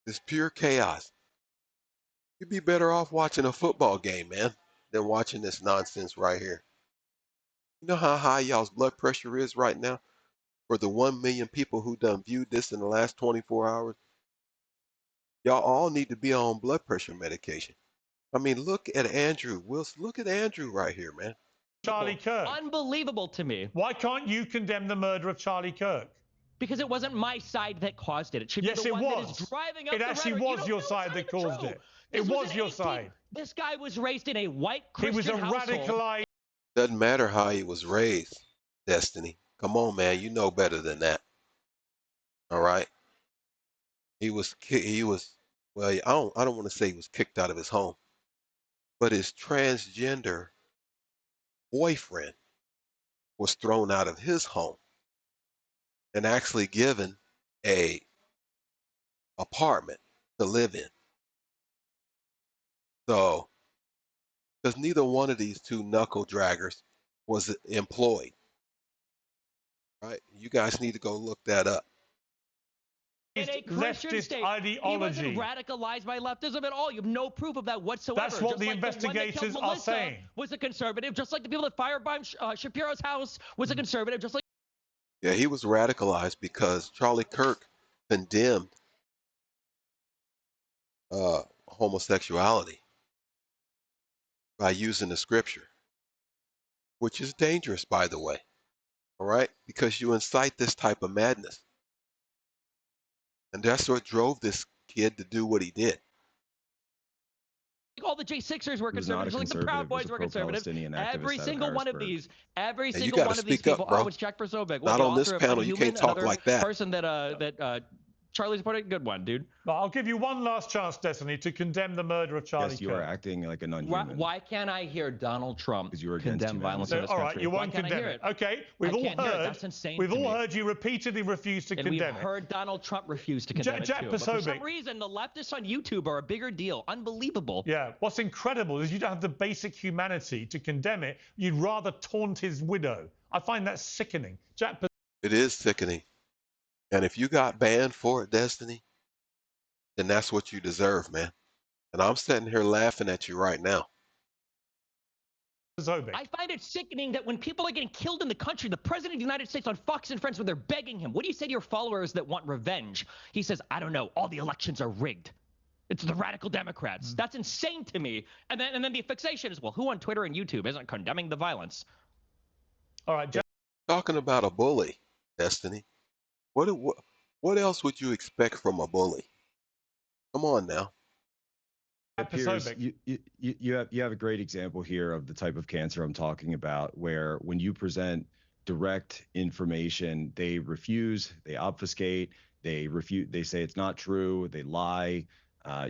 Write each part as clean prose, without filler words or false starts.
It's pure chaos. You'd be better off watching a football game, man, than watching this nonsense right here. You know how high y'all's blood pressure is right now? For the 1 million people who done viewed this in the last 24 hours, y'all all need to be on blood pressure medication. I mean, look at Andrew Wilson. Look at Andrew right here, man. Charlie Kirk. Unbelievable to me. Why can't you condemn the murder of Charlie Kirk? Because it wasn't my side that caused it. It should yes, be the one was. that is driving up it the actually rhetoric. was your side that caused it. This it was your side. This guy was raised in a white Christian household. He was a household. radicalized. Doesn't matter how he was raised, Destiny. Come on, man. You know better than that. All right. He was well, I don't want to say he was kicked out of his home, but his transgender boyfriend was thrown out of his home and actually given a apartment to live in. So, because neither one of these two knuckle draggers was employed, right? You guys need to go look that up. In a Christian state, ideology. He wasn't radicalized by leftism at all. You have no proof of that whatsoever. That's what just the like investigators the one that killed are Melissa saying. Was a conservative, just like the people that firebombed Shapiro's house was a conservative, just like. Yeah, he was radicalized because Charlie Kirk condemned homosexuality by using the scripture, which is dangerous, by the way. All right, because you incite this type of madness. And that's what drove this kid to do what he did. All the J6ers were conservatives, like the Proud Boys were conservatives. Every single one of these, people. Bro. Oh, it's Jack Verzobek. Not on this panel. You can't talk like that. Person that Charlie's part of, good one, dude. Well, I'll give you one last chance, Destiny, to condemn the murder of Charlie Kirk. Yes, you are acting like an unhuman. Why can't I hear Donald Trump condemn violence in this all country? right, you won't condemn it. Okay, we've all heard. That's insane. We've all heard you repeatedly refuse to condemn it. And we've heard Donald Trump refuse to condemn it too. But for some reason, the leftists on YouTube are a bigger deal. Unbelievable. Yeah. What's incredible is you don't have the basic humanity to condemn it. You'd rather taunt his widow. I find that sickening. It is sickening. And if you got banned for it, Destiny, then that's what you deserve, man. And I'm sitting here laughing at you right now. I find it sickening that when people are getting killed in the country, the president of the United States on Fox and Friends, when they're begging him, what do you say to your followers that want revenge? He says, I don't know, all the elections are rigged. It's the radical Democrats. That's insane to me. And then the fixation is, well, who on Twitter and YouTube isn't condemning the violence? All right, talking about a bully, Destiny. What else would you expect from a bully? Come on now. Piers, you have a great example here of the type of cancer I'm talking about, where when you present direct information, they refuse, they obfuscate, they refute, they say it's not true, they lie.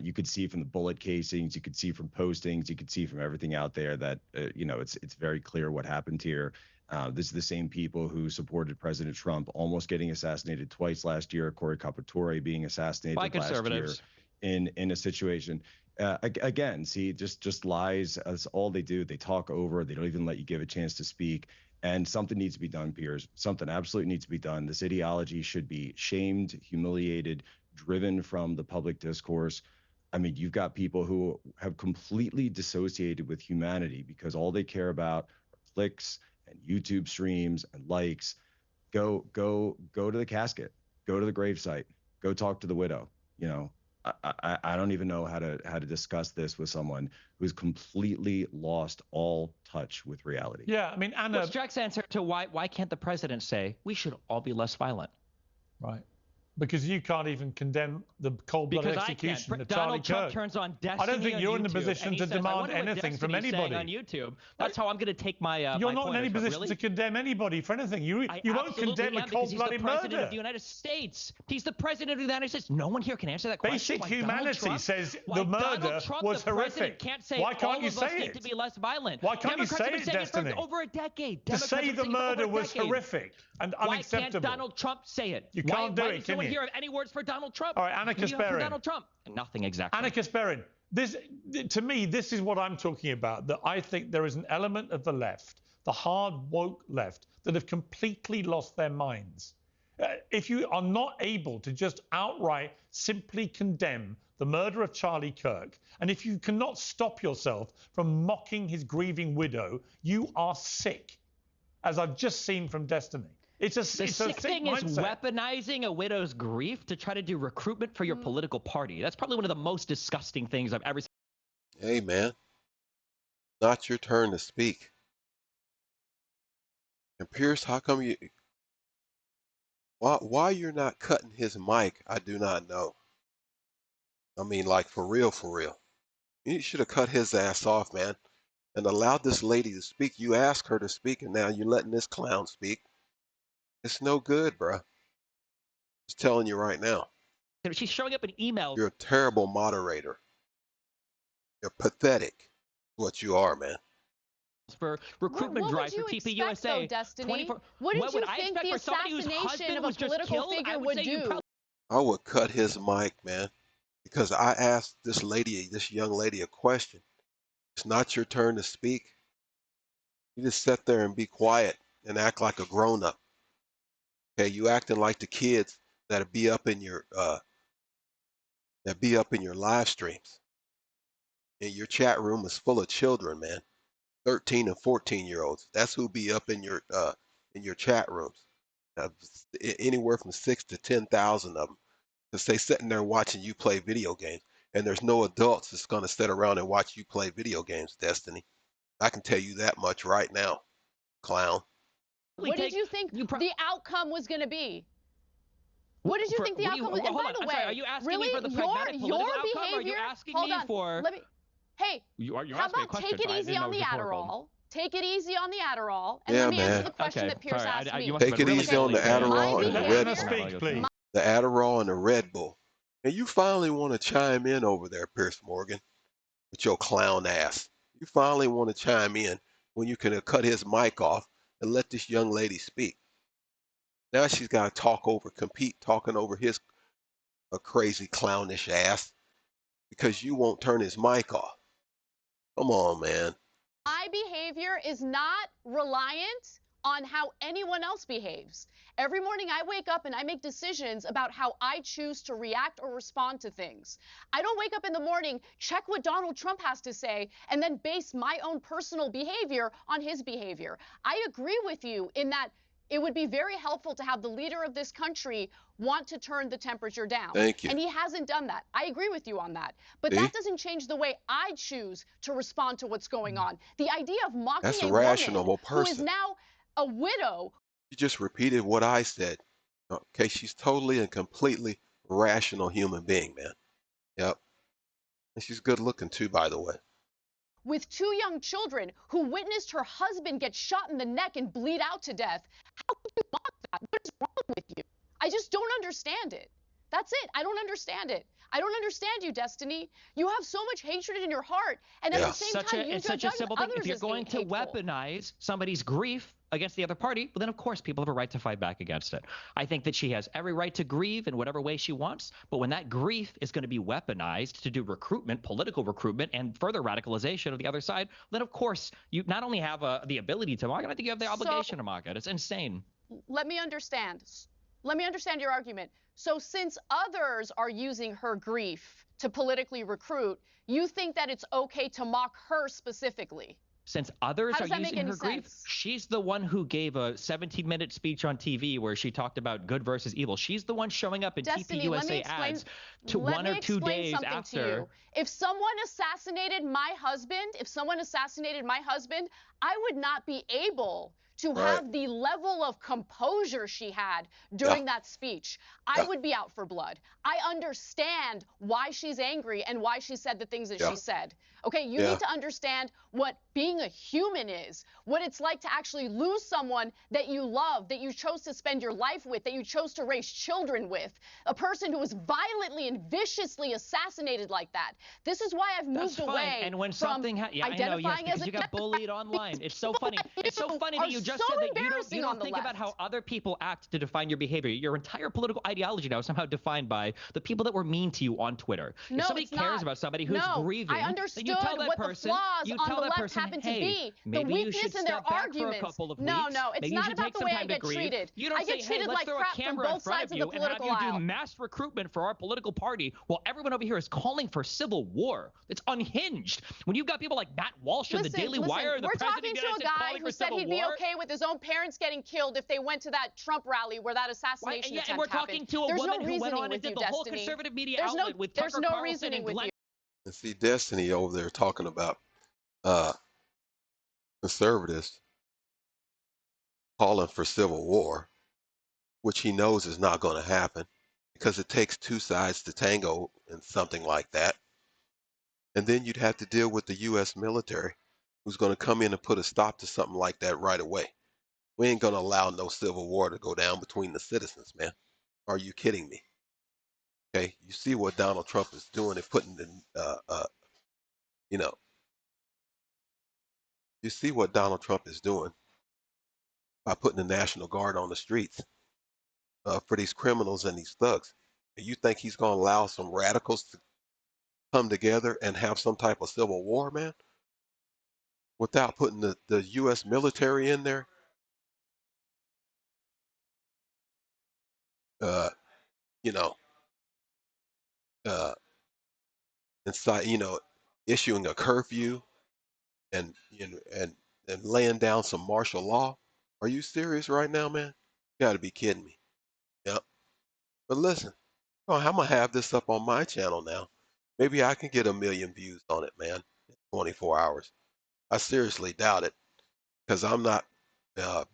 You could see from the bullet casings, you could see from postings, you could see from everything out there that it's very clear what happened here. This is the same people who supported President Trump almost getting assassinated twice last year, Cory Capatore being assassinated last year in a situation. Again, see, just lies. That's all they do. They talk over. They don't even let you give a chance to speak. And something needs to be done, Piers. Something absolutely needs to be done. This ideology should be shamed, humiliated, driven from the public discourse. I mean, you've got people who have completely dissociated with humanity because all they care about are clicks and YouTube streams and likes. Go to the casket. Go to the gravesite. Go talk to the widow. You know, I don't even know how to discuss this with someone who's completely lost all touch with reality. Yeah, I mean, Anna. What's Jack's answer to why can't the president say we should all be less violent? Right. Because you can't even condemn the cold-blooded execution of Charlie Donald Trump Kirk. Turns on Destiny. I don't think you're in the position to demand anything from anybody on YouTube. That's how I'm going to take my. You're not in any position to condemn anybody for anything. You won't condemn a cold-blooded murder. He's the president of the United States. He's the president of the United States. No one here can answer that question. Basic humanity says the murder was horrific. Why can't you say it? To be less violent. Why can't you say it, Destiny? Over a decade. To say the murder was horrific and unacceptable. Why can't Donald Trump say it? You can't do it, can you? Why does no one hear any words for Donald Trump? All right, Anna Kasperin. Donald Trump. Nothing exactly. Anna Kasperin. To me, this is what I'm talking about, that I think there is an element of the left, the hard woke left, that have completely lost their minds. If you are not able to just outright simply condemn the murder of Charlie Kirk, and if you cannot stop yourself from mocking his grieving widow, you are sick, as I've just seen from Destiny. The sick thing is weaponizing a widow's grief to try to do recruitment for your political party. That's probably one of the most disgusting things I've ever seen. Hey, man, not your turn to speak. And Pierce, how come you? Why you're not cutting his mic? I do not know. I mean, like for real, for real. You should have cut his ass off, man, and allowed this lady to speak. You asked her to speak, and now you're letting this clown speak. It's no good, bruh. Just telling you right now. She's showing up in emails. You're a terrible moderator. You're pathetic. What you are, man. For recruitment drives for TPUSA. What did you think the assassination of a political figure would do? I would cut his mic, man, because I asked this young lady, a question. It's not your turn to speak. You just sit there and be quiet and act like a grown-up. Okay, you acting like the kids that be up in your live streams. And your chat room is full of children, man. 13 and 14-year-olds. That's who be up in your chat rooms. Anywhere from 6,000 to 10,000 of them. Because they sitting there watching you play video games. And there's no adults that's going to sit around and watch you play video games, Destiny. I can tell you that much right now, clown. What did you think the outcome was going to be? What did you think the outcome was? And by the way, are you asking me for the pragmatic political outcome, or are you asking me for... Hey, how about take it easy on the Adderall? Take it easy on the Adderall, and let me answer the question that Pierce asked me. Take it easy on the Adderall and the Red Bull. The Adderall and the Red Bull. And you finally want to chime in over there, Pierce Morgan, with your clown ass. You finally want to chime in when you can cut his mic off and let this young lady speak. Now she's got to talking over his crazy clownish ass because you won't turn his mic off. Come on, man. My behavior is not reliant on how anyone else behaves. Every morning I wake up and I make decisions about how I choose to react or respond to things. I don't wake up in the morning, check what Donald Trump has to say, and then base my own personal behavior on his behavior. I agree with you in that it would be very helpful to have the leader of this country want to turn the temperature down. Thank you. And he hasn't done that. I agree with you on that. But that doesn't change the way I choose to respond to what's going on. The idea of mocking a woman who is now a widow. You just repeated what I said. Okay, she's totally and completely rational human being, man. Yep. And she's good looking too, by the way. With two young children who witnessed her husband get shot in the neck and bleed out to death. How could you mock that? What is wrong with you? I just don't understand it. That's it. I don't understand it. I don't understand you, Destiny. You have so much hatred in your heart, and at the same time, you judge others as being hateful. If you're going to weaponize somebody's grief against the other party, well, then of course people have a right to fight back against it. I think that she has every right to grieve in whatever way she wants, but when that grief is going to be weaponized to do recruitment, political recruitment, and further radicalization of the other side, then of course you not only have the ability to mock it, I think you have the obligation to mock it. It's insane. Let me understand. Let me understand your argument. So since others are using her grief to politically recruit, you think that it's okay to mock her specifically? Since others are using her grief, she's the one who gave a 17-minute speech on TV where she talked about good versus evil. She's the one showing up in TPUSA ads 1 or 2 days after. If someone assassinated my husband, I would not be able to have the level of composure she had during that speech. I would be out for blood. I understand why she's angry and why she said the things that she said. Okay, you need to understand what being a human is, what it's like to actually lose someone that you love, that you chose to spend your life with, that you chose to raise children with, a person who was violently and viciously assassinated like that. This is why I've moved away and when something from identifying as you got bullied online. It's so funny. It's so funny that you just so said that embarrassing you don't on the think about left. how other people act to define your behavior. Your entire political ideology now is somehow defined by the people that were mean to you on Twitter. No, if somebody it's cares not. about somebody who's No, grieving, I understood then you tell that what person, the flaws on the left person, happen to hey, be. The maybe you weakness should in their step back for a arguments. couple of No, weeks. no, it's maybe you not should about take the some way time I to get grieve. treated. You don't I get say, treated hey, let's like throw a crap from camera in both front sides of of the you and have political you do aisle. mass recruitment for our political party while everyone over here is calling for civil war. It's unhinged. When you've got people like Matt Walsh and the Daily Wire, the we're president talking of the to United a States guy calling who for said civil he'd war. be okay with his own parents getting killed if they went to that Trump rally where that assassination attempt and we're happened. talking to a There's woman no who went reasoning on and with did you, the whole Destiny. conservative media There's outlet with Tucker no Carlson reasoning and with Glenn. you. And see, Destiny over there talking about uh, conservatives calling for civil war, which he knows is not going to happen because it takes two sides to tango in something like that. And then you'd have to deal with the U.S. military, who's going to come in and put a stop to something like that right away. We ain't going to allow no civil war to go down between the citizens, man. Are you kidding me? Okay, you see what Donald Trump is doing and putting in, you know, you see what Donald Trump is doing by putting the National Guard on the streets for these criminals and these thugs. And you think he's going to allow some radicals to come together and have some type of civil war, man, without putting the U.S. military in there? Uh, you know, uh, inside, issuing a curfew and and laying down some martial law. Are you serious right now, man? You got to be kidding me. Yep. But listen, I'm gonna have this up on my channel now. Maybe I can get 1 million views on it, man, in 24 hours. I seriously doubt it because I'm not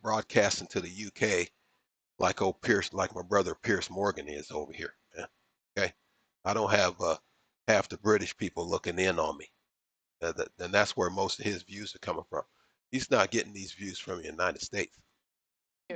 broadcasting to the UK like old Pierce, like my brother Pierce Morgan is over here. Man. Okay, I don't have half the British people looking in on me. And that's where most of his views are coming from. He's not getting these views from the United States.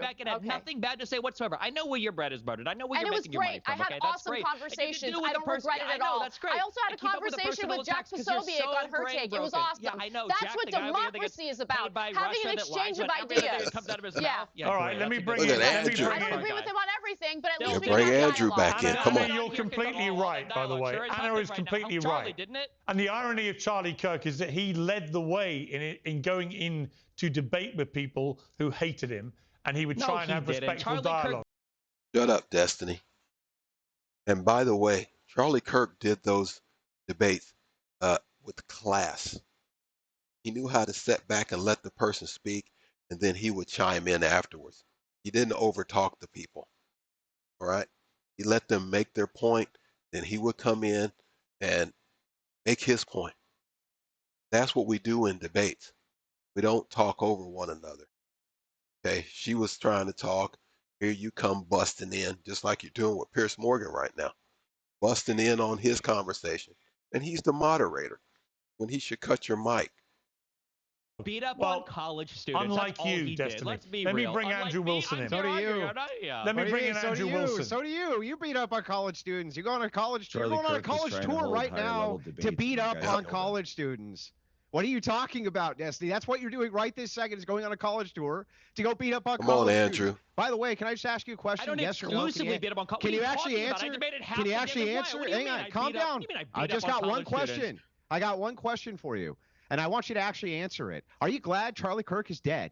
Back and had nothing bad to say whatsoever. I know where your bread is buttered. I know where you're making your money from. I had awesome conversations. I don't regret it at all. That's great. I also had a conversation with Jack Posobiec on her take. It was awesome. Yeah, I know. That's what democracy is about. Having an exchange of ideas. Comes out of his mouth. All right, let me bring in. I don't agree with him on everything, but at least we bring have Andrew dialogue. back in. Come on. Anna, you're completely right, by the way. Anna is completely right. And the irony of Charlie Kirk is that he led the way in going in to debate with people who hated him, and he would try and have respectful dialogue. Shut up, Destiny. And by the way, Charlie Kirk did those debates with class. He knew how to sit back and let the person speak, and then he would chime in afterwards. He didn't overtalk the people. All right? He let them make their point, then he would come in and make his point. That's what we do in debates. We don't talk over one another. Okay? She was trying to talk. Here you come busting in, just like you're doing with Pierce Morgan right now, busting in on his conversation. And he's the moderator when he should cut your mic. Beat up on college students. Unlike you, Destiny. Let's be real. Let me bring Andrew Wilson in. So do you. Let me bring in Andrew Wilson. So do you. You beat up on college students. You're going on a college tour. You're going on a college tour right now to beat up on college students. What are you talking about, Destiny? That's what you're doing right this second, is going on a college tour to go beat up on college students. Andrew. By the way, can I just ask you a question? I don't yes exclusively beat up on college. Can you actually answer? Can you actually answer? Hang on, calm down. I just got one question. I got one question for you, and I want you to actually answer it. Are you glad Charlie Kirk is dead?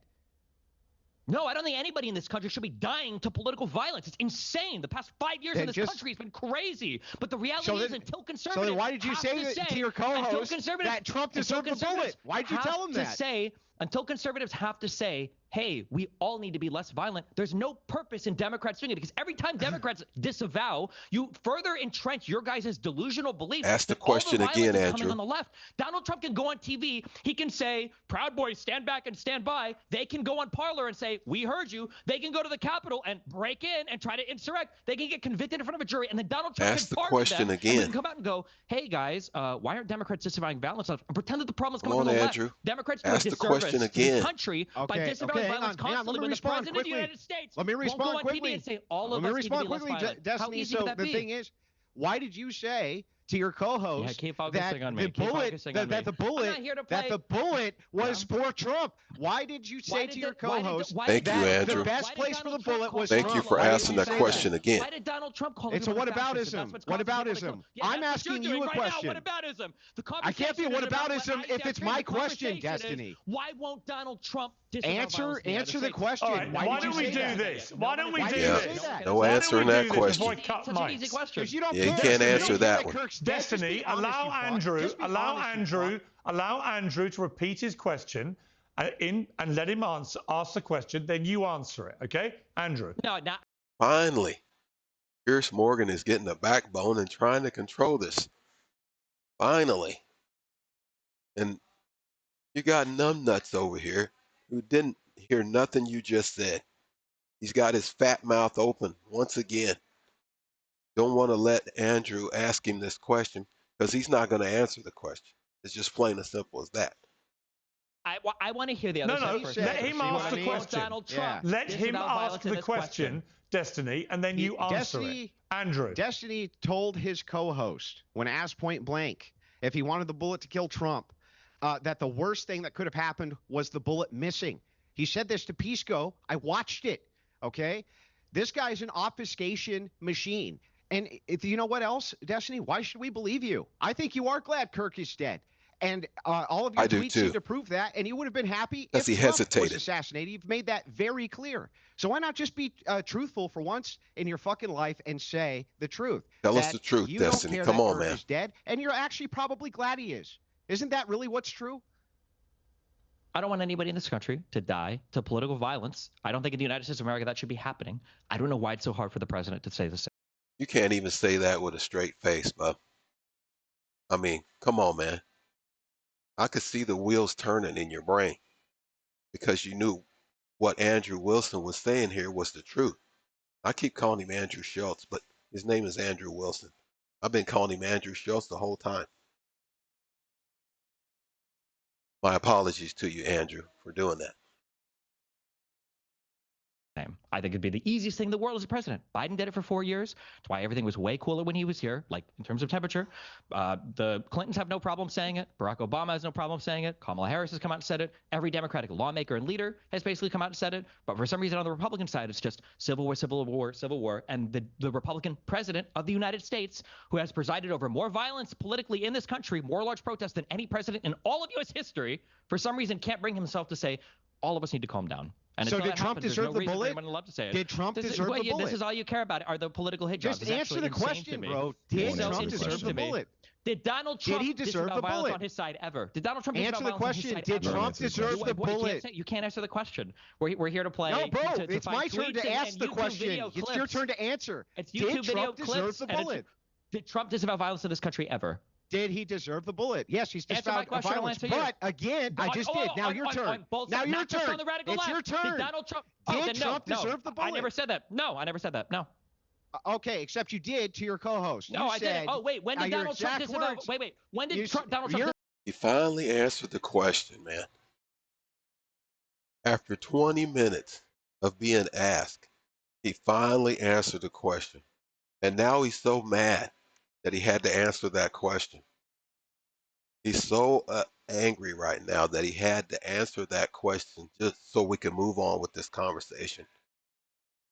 No, I don't think anybody in this country should be dying to political violence. It's insane. The past 5 years in this country has been crazy. But the reality is, until conservatives so then why did you say to your co-host that Trump deserved a bullet? Why did you tell him that? Until conservatives have to say, hey, we all need to be less violent, there's no purpose in Democrats doing it, because every time Democrats disavow, you further entrench your guys' delusional beliefs. Ask the question again, Andrew. On the left. Donald Trump can go on TV. He can say, Proud Boys, stand back and stand by. They can go on Parler and say, we heard you. They can go to the Capitol and break in and try to insurrect. They can get convicted in front of a jury, and then Donald Trump can pardon them. Again. And come out and go, hey, guys, why aren't Democrats disavowing violence? And pretend that the problem is coming from the left. Democrats do a disservice to the country by disavowing violence constantly when the president of the United States won't go on TV and say all of us need to be less violent. Destiny, so the thing is, why did you say to your co-host that the bullet was for Trump. Why did you say to your co-host Thank you, Andrew. the best place for the bullet was Thank Trump? you for asking that question again. Why did Donald Trump call It's a whataboutism. Whataboutism. I'm asking you a question. Whataboutism. I can't be a whataboutism if it's my question, Destiny. Why won't Donald Trump answer the question? Right, why don't we do this? Why don't we do this? No answering that question. You don't can't answer that one. Destiny, allow Andrew to repeat his question and let him ask the question, then you answer it, okay? Andrew. No, not. Finally, Piers Morgan is getting a backbone and trying to control this. Finally. And you got numbnuts over here who didn't hear nothing you just said. He's got his fat mouth open once again. Don't want to let Andrew ask him this question because he's not going to answer the question. It's just plain and simple as that. I want to hear the other side first. Let him ask the question. Let him ask the question, Destiny, and then you answer it. Andrew. Destiny told his co-host, when asked point blank, if he wanted the bullet to kill Trump, that the worst thing that could have happened was the bullet missing. He said this to Pisco. I watched it, okay? This guy's an obfuscation machine. And you know what else, Destiny? Why should we believe you? I think you are glad Kirk is dead. And all of your tweets seem to prove that. And you would have been happy if Trump was assassinated. You've made that very clear. So why not just be truthful for once in your fucking life and say the truth? Tell us the truth, Destiny. Come on, man. Kirk is dead, and you're actually probably glad he is. Isn't that really what's true? I don't want anybody in this country to die to political violence. I don't think in the United States of America that should be happening. I don't know why it's so hard for the president to say the same. You can't even say that with a straight face, bub. I mean, come on, man. I could see the wheels turning in your brain because you knew what Andrew Wilson was saying here was the truth. I keep calling him Andrew Schultz, but his name is Andrew Wilson. I've been calling him Andrew Schultz the whole time. My apologies to you, Andrew, for doing that. I think it'd be the easiest thing in the world as a president. Biden did it for 4 years. That's why everything was way cooler when he was here, like in terms of temperature. The Clintons have no problem saying it. Barack Obama has no problem saying it. Kamala Harris has come out and said it. Every Democratic lawmaker and leader has basically come out and said it. But for some reason on the Republican side, it's just civil war, civil war, civil war. And the Republican president of the United States, who has presided over more violence politically in this country, more large protests than any president in all of U.S. history, for some reason can't bring himself to say, all of us need to calm down. And so did Trump deserve the bullet? Did Trump deserve the bullet? This is all you care about are the political hit jobs. Just answer the question, bro. Did Trump deserve the bullet? Did Donald Trump deserve the bullet on his side ever? Did Donald Trump answer the question? Did Trump deserve the bullet? You can't answer the question. We're here to play. No, bro. It's my turn to ask the question. It's your turn to answer. Did Trump deserve the bullet? Did Trump disavow violence in this country ever? Did he deserve the bullet? Yes, he's disavowed violence. But again, I just did. Now your turn. Now your turn. It's your turn. Did Trump deserve the bullet? I never said that. No, I never said that. No. Okay, except you did to your co-host. No, I didn't. Oh, wait. When did Donald Trump disavow? Wait. When did Donald Trump? He finally answered the question, man. After 20 minutes of being asked, he finally answered the question. And now he's so mad that he had to answer that question. He's so angry right now that he had to answer that question just so we can move on with this conversation.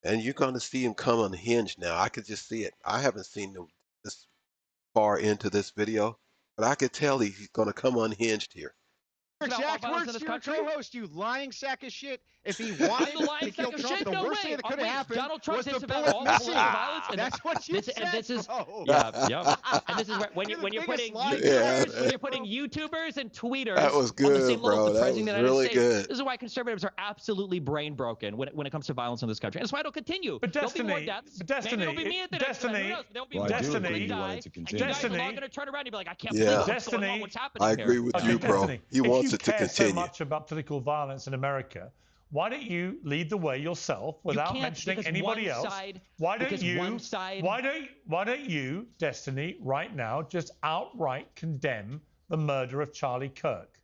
And you're going to see him come unhinged now. I could just see it. I haven't seen him this far into this video, but I could tell he's going to come unhinged here. Exact words to your co-host, you lying sack of shit. If he wanted to kill Trump, the worst thing that could have happened was the bullet missing. That's what you said, and this is, bro. Yeah. And this is when you're putting YouTubers and tweeters that was good, on the same level bro. with the president of the United States. Good. This is why conservatives are absolutely brain broken when it comes to violence in this country. And that's why it'll continue. But Destiny, there'll be more deaths. Maybe it'll be me at the next one. Who knows? There'll be more Destiny, and you guys are all going to turn around and be like, I can't Yeah. believe what's going on, what's happening I agree with you, bro. He wants it to continue. If you care so much about political violence in America, why don't you lead the way yourself without mentioning anybody else? Why don't you, Destiny, right now just outright condemn the murder of Charlie Kirk?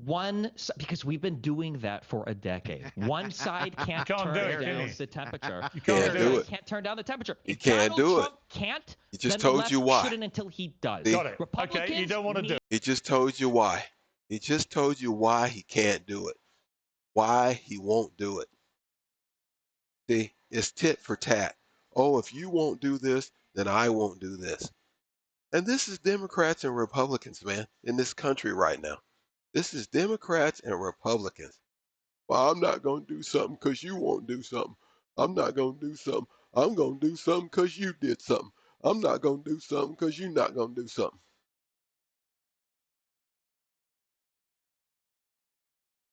Because we've been doing that for a decade. One side can't turn down the temperature. You can't do it. Can't turn down the temperature. You If can't Donald do Trump it. can't, He just then told the left you why. shouldn't until he does. Got it. Republicans Okay, you don't want to do it. He just told you why. He just told you why he can't do it. Why he won't do it. See, it's tit for tat. Oh, if you won't do this, then I won't do this. And this is Democrats and Republicans, man, in this country right now. This is Democrats and Republicans. Well, I'm not going to do something because you won't do something. I'm not going to do something. I'm going to do something because you did something. I'm not going to do something because you're not going to do something.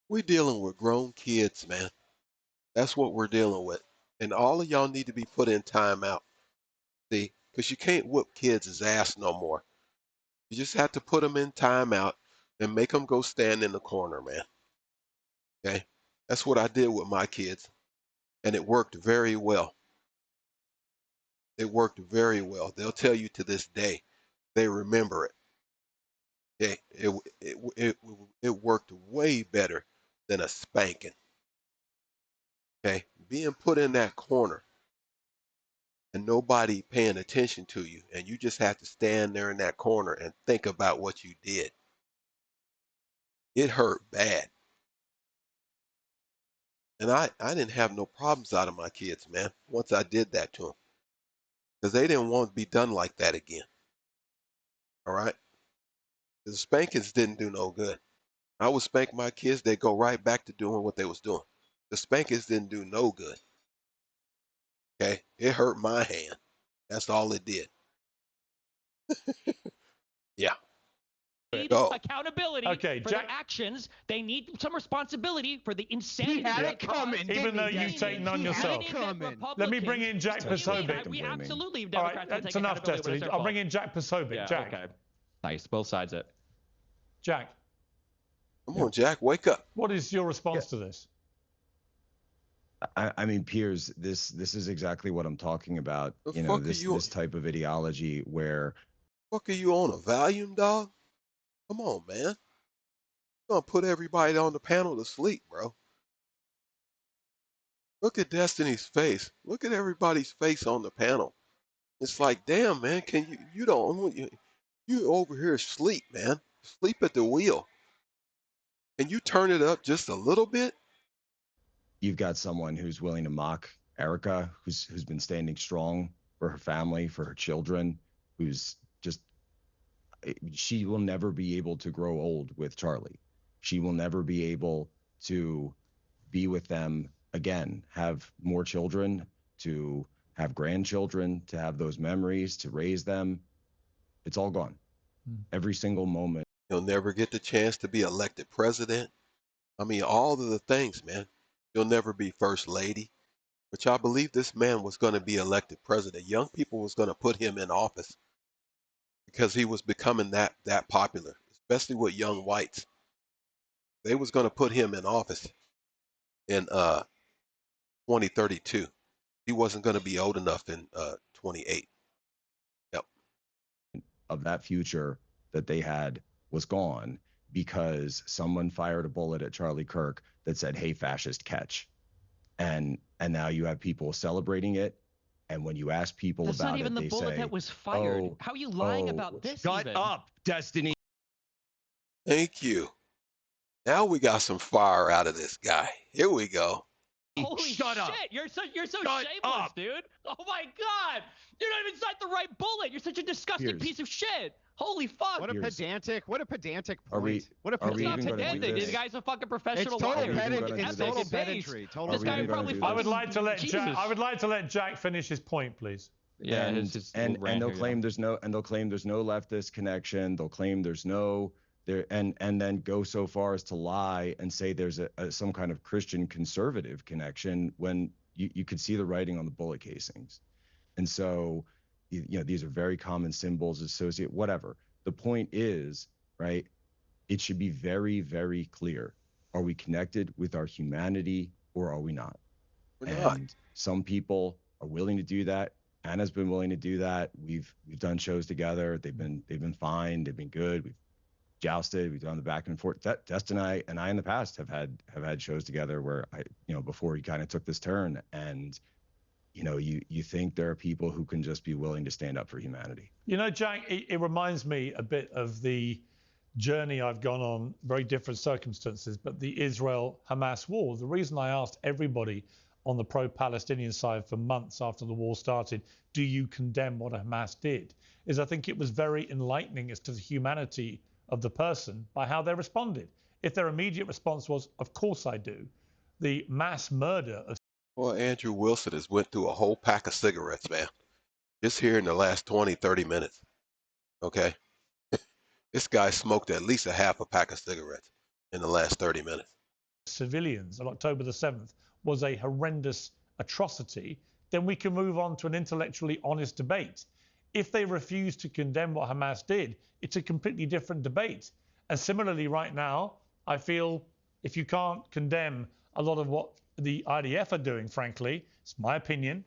We're dealing with grown kids, man. That's what we're dealing with. And all of y'all need to be put in timeout. See, because you can't whoop kids' ass no more. You just have to put them in timeout and make them go stand in the corner, man. Okay? That's what I did with my kids. And it worked very well. It worked very well. They'll tell you to this day, they remember it. Okay? It worked way better than a spanking. Okay? Being put in that corner and nobody paying attention to you, and you just have to stand there in that corner and think about what you did. It hurt bad. And I didn't have no problems out of my kids, man, once I did that to them. Because they didn't want to be done like that again. All right? The spankings didn't do no good. I would spank my kids, they'd go right back to doing what they was doing. The spankings didn't do no good. Okay? It hurt my hand. That's all it did. Yeah. Need accountability for their actions. They need some responsibility for the insanity. He had it coming, even though you take none yourself. Let me bring in Jack Posobiec. We absolutely, Democrats will take that's enough, Destiny. I'll bring in Jack Posobiec. Yeah, Jack. Okay. Nice. Both sides it. Jack. Come on, Jack, wake up. What is your response to this? I mean, Piers, this is exactly what I'm talking about. You know, this type of ideology where. Fuck, are you on a Valium, dog? Come on, man. You're gonna put everybody on the panel to sleep, bro. Look at Destiny's face. Look at everybody's face on the panel. It's like, damn, man, can you don't you over here asleep, man. Sleep at the wheel. Can you turn it up just a little bit? You've got someone who's willing to mock Erica, who's been standing strong for her family, for her children, who's just, she will never be able to grow old with Charlie. She will never be able to be with them again, have more children, to have grandchildren, to have those memories, to raise them. It's all gone. Every single moment. He'll never get the chance to be elected president. I mean, all of the things, man. He'll never be first lady. Which I believe this man was going to be elected president. Young people was going to put him in office because he was becoming that popular, especially with young whites. They was going to put him in office in 2032. He wasn't going to be old enough in 28. Yep. Of that future that they had was gone because someone fired a bullet at Charlie Kirk that said, "Hey, fascist, catch." And now you have people celebrating it. And when you ask people That's about not even it, the they bullet say, that was fired. "Oh, how are you lying about this? Shut even? up, Destiny." Thank you. Now we got some fire out of this guy. Here we go. Holy Shut shit! up. You're so Shut shameless, up. dude. Oh my god! You're not even inside the right bullet. You're such a disgusting piece of shit. Holy fuck! What a pedantic point. What a pedantic. The guy's a fucking professional liar. It's total pedantry. This guy probably. I would like to let Jack. I would like to let Jack finish his point, please. Yeah, and they'll claim there's no leftist connection. They'll claim there's no there, and then go so far as to lie and say there's some kind of Christian conservative connection when you could see the writing on the bullet casings. And so, you know, these are very common symbols associated, whatever. The point is, right, it should be very, very clear. Are we connected with our humanity or are we not? We're not. And some people are willing to do that. Anna's been willing to do that. We've done shows together. They've been fine. They've been good. We've jousted, we've gone the back and forth. That Destin and I in the past have had shows together where before he kind of took this turn, and you think there are people who can just be willing to stand up for humanity. Jack, it reminds me a bit of the journey I've gone on, very different circumstances, but the Israel-Hamas war. The reason I asked everybody on the pro-Palestinian side for months after the war started, do you condemn what Hamas did, is I think it was very enlightening as to the humanity of the person by how they responded. If their immediate response was, of course I do, the mass murder of... Well, Andrew Wilson has went through a whole pack of cigarettes, man, just here in the last 20, 30 minutes. Okay? This guy smoked at least a half a pack of cigarettes in the last 30 minutes. Civilians on October the 7th was a horrendous atrocity, then we can move on to an intellectually honest debate. If they refuse to condemn what Hamas did, it's a completely different debate. And similarly, right now, I feel if you can't condemn a lot of what the IDF are doing, frankly, it's my opinion,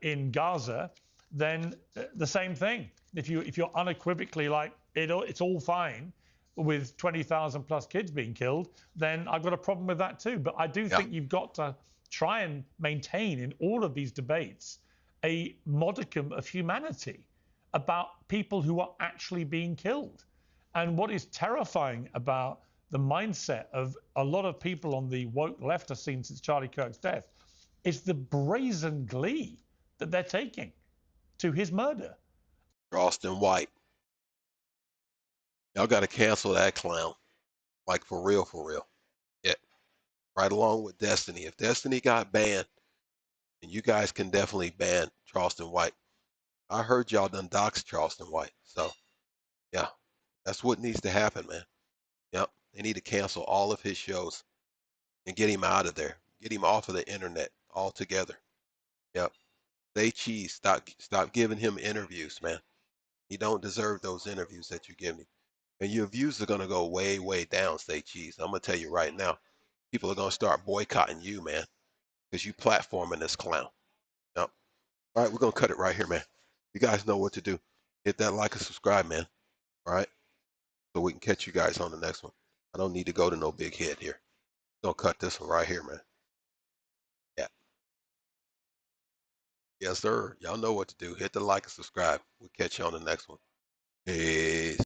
in Gaza, then the same thing. If you're unequivocally like, it's all fine with 20,000 plus kids being killed, then I've got a problem with that too. But I do think you've got to try and maintain in all of these debates a modicum of humanity about people who are actually being killed. And what is terrifying about the mindset of a lot of people on the woke left have seen since Charlie Kirk's death is the brazen glee that they're taking to his murder. Charleston White. Y'all got to cancel that clown. Like for real, for real. Yeah. Right along with Destiny. If Destiny got banned, then you guys can definitely ban Charleston White. I heard y'all done doxed Charleston White. So, yeah, that's what needs to happen, man. Yep. They need to cancel all of his shows and get him out of there. Get him off of the internet altogether. Yep. Say cheese. Stop giving him interviews, man. He don't deserve those interviews that you give him. And your views are gonna go way, way down, say cheese. I'm gonna tell you right now. People are gonna start boycotting you, man, because you platforming this clown. Yep. All right, we're gonna cut it right here, man. You guys know what to do. Hit that like and subscribe, man. All right. So we can catch you guys on the next one. I don't need to go to no big head here. Gonna cut this one right here, man. Yeah. Yes, sir. Y'all know what to do. Hit the like and subscribe. We'll catch you on the next one. Hey.